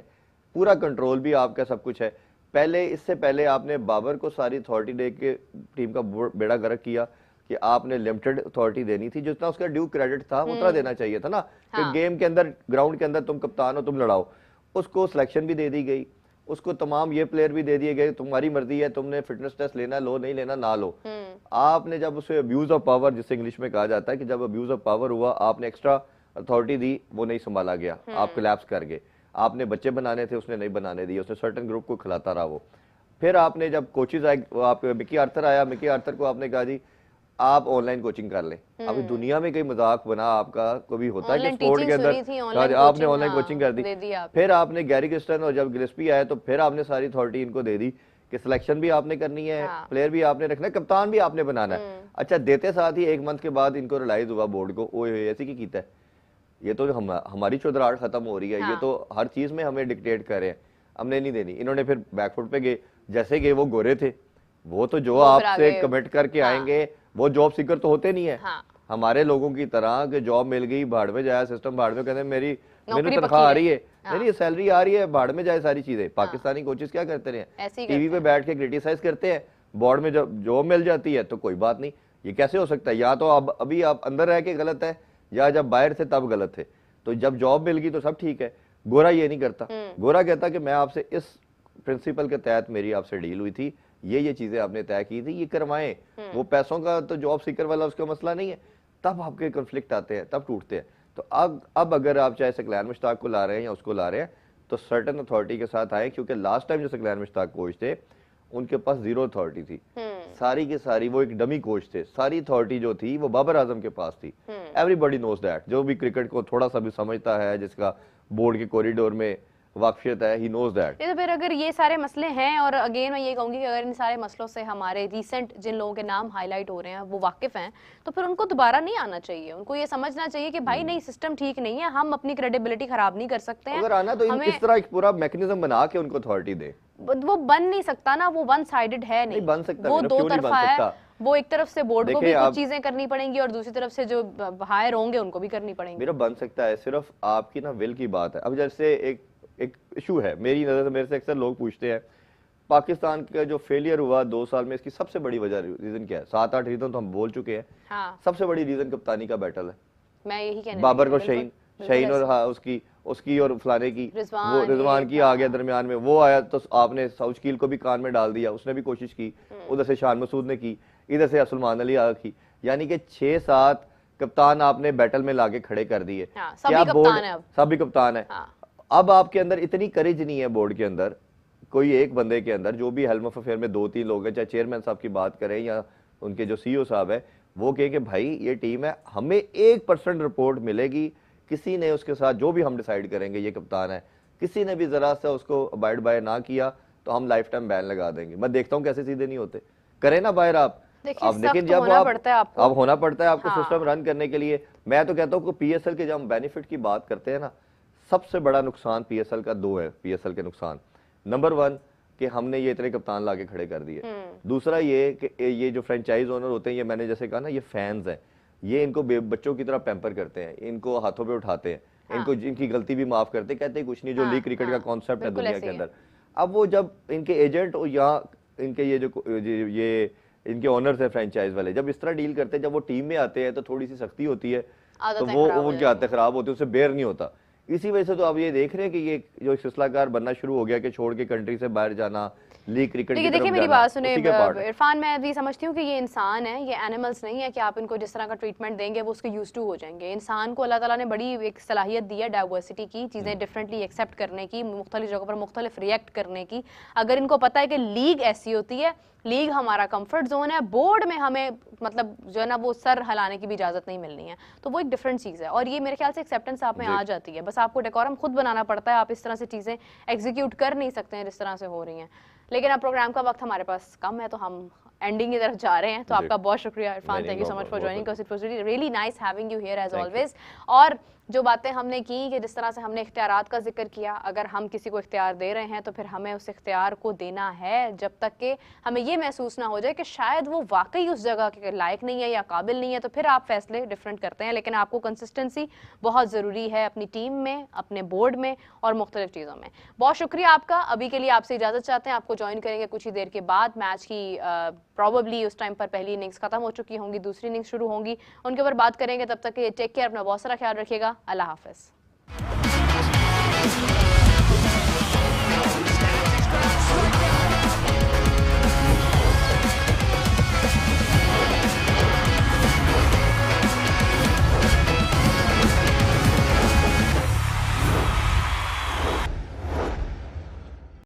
पूरा कंट्रोल भी आपका, सब कुछ है। पहले इससे पहले आपने बाबर को सारी अथॉरिटी दे के टीम का बेड़ा गर्क किया कि आपने लिमिटेड अथॉरिटी देनी थी, जितना उसका ड्यू क्रेडिट था उतना देना चाहिए था ना, कि गेम के अंदर ग्राउंड के अंदर तुम कप्तान हो, तुम लड़ाओ। उसको सिलेक्शन भी दे दी गई, उसको तमाम ये प्लेयर भी दे दिए गए, तुम्हारी मर्जी है, तुमने फिटनेस टेस्ट लेना लो, नहीं लेना ना लो। आपने जब उसे अब्यूज ऑफ पावर, जिसे इंग्लिश में कहा जाता है कि जब अब्यूज ऑफ पावर हुआ, आपने एक्स्ट्रा अथॉरिटी दी, वो नहीं संभाला गया, आप कोलैप्स कर गए। आपने बच्चे बनाने थे, उसने नहीं बनाने दिए, उसने सर्टेन ग्रुप को खिलाता रहा वो। फिर आपने जब कोचेज आए, आप मिकी आर्थर आया, मिकी आर्थर को आपने कहा जी आप ऑनलाइन कोचिंग कर लें। अभी दुनिया में कई मजाक बना आपका, कभी होता है कि स्पोर्ट के अंदर आपने ऑनलाइन कोचिंग कर दी। फिर आपने गैरी क्रिस्टन और जब गिलेस्पी आया तो फिर आपने सारी अथॉरिटी इनको दे दी कि सिलेक्शन भी आपने करनी है, प्लेयर भी आपने रखना है, कप्तान भी आपने बनाना है। अच्छा, देते साथ ही 1 मंथ के बाद इनको रियलाइज हुआ बोर्ड को, ओ ऐसी की कीता है, ये तो हमारी चौधराहट खत्म हो रही है, ये तो हर चीज में हमें डिक्टेट कर रहे हैं, हमने नहीं देनी। इन्होंने फिर बैकफुट पे गए, जैसे गए वो गोरे थे, वो तो जो आपसे कमिट करके आएंगे वो जॉब सीकर तो होते नहीं है। हमारे लोगों की तरह कि जॉब मिल गई, भाड़ में जाया सिस्टम, भाड़ में कहते मेरी तनख्वाह आ रही है, मेरी सैलरी आ रही है, भाड़ में जाए सारी चीजें। पाकिस्तानी कोचेस क्या करते रहे, टीवी पे बैठ के क्रिटिसाइज करते हैं, बोर्ड में जब जॉब मिल जाती है तो कोई बात नहीं। ये कैसे हो सकता है? या तो अब अभी आप अंदर रह के गलत है, या जब बाहर थे तब गलत थे। तो जब जॉब मिल गई तो सब ठीक है। गोरा ये नहीं करता, गोरा कहता कि मैं आपसे इस प्रिंसिपल के तहत मेरी आपसे डील हुई थी, ये चीजें आपने तय की थी, ये करवाएं। वो पैसों का तो जॉब सीकर वाला उसका मसला नहीं है। तब आपके कॉन्फ्लिक्ट आते हैं, तब टूटते हैं। तो अब अगर आप चाहे सकलैन मुश्ताक को ला रहे हैं या उसको ला रहे हैं तो सर्टन अथॉरिटी के साथ आए, क्योंकि लास्ट टाइम जो सकलैन मुश्ताक कोच थे उनके पास 0 अथॉरिटी थी, सारी की सारी वो एक डमी कोच थे, सारी अथॉरिटी जो थी वो बाबर आजम के पास थी। एवरीबॉडी नोज दैट, जो भी क्रिकेट को थोड़ा सा भी समझता है, जिसका बोर्ड के कॉरिडोर में वाकफियत है, ही नोज दैट। तो फिर अगर ये सारे मसले हैं, और अगेन मैं ये कहूंगी कि अगर इन सारे मसलों से हमारे रिसेंट जिन लोगों के नाम हाईलाइट हो रहे हैं वो वाकिफ हैं, तो फिर उनको दोबारा नहीं आना चाहिए। उनको ये समझना चाहिए कि भाई नहीं, सिस्टम ठीक नहीं है, हम अपनी क्रेडिबिलिटी खराब नहीं कर सकते हैं। अगर आना तो इस तरह एक पूरा मैकेनिज्म बना के उनको अथॉरिटी दे। वो बन नहीं सकता ना, वो वन साइडेड है, नहीं बन सकता, वो दो तरफा है। वो एक तरफ से बोर्ड को भी कुछ चीजें करनी पड़ेंगी और दूसरी तरफ से जो हायर होंगे उनको भी करनी पड़ेंगी। मेरा बन सकता है, सिर्फ आपकी ना विल की बात है। अब जैसे एक इशू है मेरी नजर से, मेरे से अक्सर लोग पूछते हैं पाकिस्तान का जो फेलियर हुआ 2 साल में, इसकी सबसे बड़ी वजह रीजन क्या है? 7-8 रीजन तो हम बोल चुके हैं। सबसे बड़ी रीजन कप्तानी का बैटल है। मैं यही कहने बाबर को शाहीन और उसकी और फलाने की, वो रिजवान की आ गया दरमियान में, वो आया तो आपने साउशकील को भी कान में डाल दिया, उसने भी कोशिश की, उधर से शान मसूद ने की, इधर से सलमान अली आ की, यानी कि 6-7 कप्तान आपने बैटल में लाके खड़े कर दिए। क्या बोर्ड सभी कप्तान है? अब आपके अंदर इतनी करेज नहीं है बोर्ड के अंदर, कोई एक बंदे के अंदर, जो भी हेल्म ऑफ अफेयर में 2-3 लोग हैं, चाहे चेयरमैन साहब की बात करें या उनके जो सीईओ साहब है, वो कहे कि भाई ये टीम है, हमें 1% रिपोर्ट मिलेगी, किसी ने उसके साथ जो भी हम डिसाइड करेंगे ये कप्तान है, किसी ने भी जरा सा उसको अबाइड बाय ना किया तो हम लाइफ टाइम बैन लगा देंगे। मैं देखता हूँ कैसे सीधे नहीं होते, करें ना बाहर आप। अब लेकिन जब अब होना पड़ता है आपको सिस्टम रन करने के लिए। मैं तो कहता हूँ पीएसएल के जब हम बेनिफिट की बात करते हैं ना, सबसे बड़ा नुकसान पीएसएल का 2 है। पीएसएल के नुकसान, नंबर 1 कि हमने ये इतने कप्तान लाके खड़े कर दिए। दूसरा ये कि ये जो फ्रेंचाइज ओनर होते हैं, ये मैंने जैसे कहा ना, ये फैंस हैं, ये इनको बच्चों की तरह पैम्पर करते हैं, इनको हाथों पे उठाते हैं, इनको इनकी गलती भी माफ करते, कहते हैं कुछ नहीं, जो लीग क्रिकेट का कॉन्सेप्ट है दुनिया के अंदर। अब वो जब इनके एजेंट या इनके ये इनके ओनर्स है फ्रेंचाइज वाले, जब इस तरह डील करते हैं, जब वो टीम में आते हैं तो थोड़ी सी सख्ती होती है, तो वो क्या आते खराब होते हैं, उससे बेर नहीं होता। इसी वजह से तो आप ये देख रहे हैं कि ये जो सिलसिलाकार बनना शुरू हो गया कि छोड़ के कंट्री से बाहर जाना, लीग क्रिकेट की तरफ देखिए मेरी बात सुने इरफान, मैं भी समझती हूँ कि ये इंसान है, ये एनिमल्स नहीं है कि आप इनको जिस तरह का ट्रीटमेंट देंगे वो उसके यूज टू हो जाएंगे। इंसान को अल्लाह ताला ने बड़ी एक सलाहियत दी है डाइवर्सिटी की, चीज़ें डिफरेंटली एक्सेप्ट करने की, मुख्तलिफ जगहों पर मुख्तलिफ रिएक्ट करने की। अगर इनको पता है कि लीग ऐसी होती है, लीग हमारा कंफर्ट जोन है, बोर्ड में हमें मतलब जो है ना वो सर हिलाने की भी इजाजत नहीं मिलनी है, तो वो एक डिफरेंट चीज़ है। और ये मेरे ख्याल से एक्सेप्टेंस आप में आ जाती है, बस आपको डेकोरम खुद बनाना पड़ता है। आप इस तरह से चीज़ें एग्जीक्यूट कर नहीं सकते हैं जिस तरह से हो रही हैं। लेकिन अब प्रोग्राम का वक्त हमारे पास कम है, तो हम एंडिंग की तरफ जा रहे हैं। तो आपका बहुत शुक्रिया Irfan, thank you so much for joining us, it was really nice having you here as always. और जो बातें हमने की, कि जिस तरह से हमने इख्तियारात का जिक्र किया, अगर हम किसी को इख्तियार दे रहे हैं तो फिर हमें उस इख्तियार को देना है जब तक कि हमें ये महसूस ना हो जाए कि शायद वो वाकई उस जगह के लायक नहीं है या काबिल नहीं है, तो फिर आप फैसले डिफरेंट करते हैं। लेकिन आपको कंसिस्टेंसी बहुत ज़रूरी है अपनी टीम में, अपने बोर्ड में और मुख्तलिफ चीज़ों में। बहुत शुक्रिया आपका। अभी के लिए आपसे इजाज़त चाहते हैं, आपको ज्वाइन करेंगे कुछ ही देर के बाद। मैच की प्रॉबली उस टाइम पर पहली इनिंग्स खत्म हो चुकी होंगी, दूसरी इनिंग्स शुरू होंगी, उनके ऊपर बात करेंगे। तब तक टेक केयर, अपना बहुत सारा ख्याल रखिएगा। अल्लाह हाफ़िज़।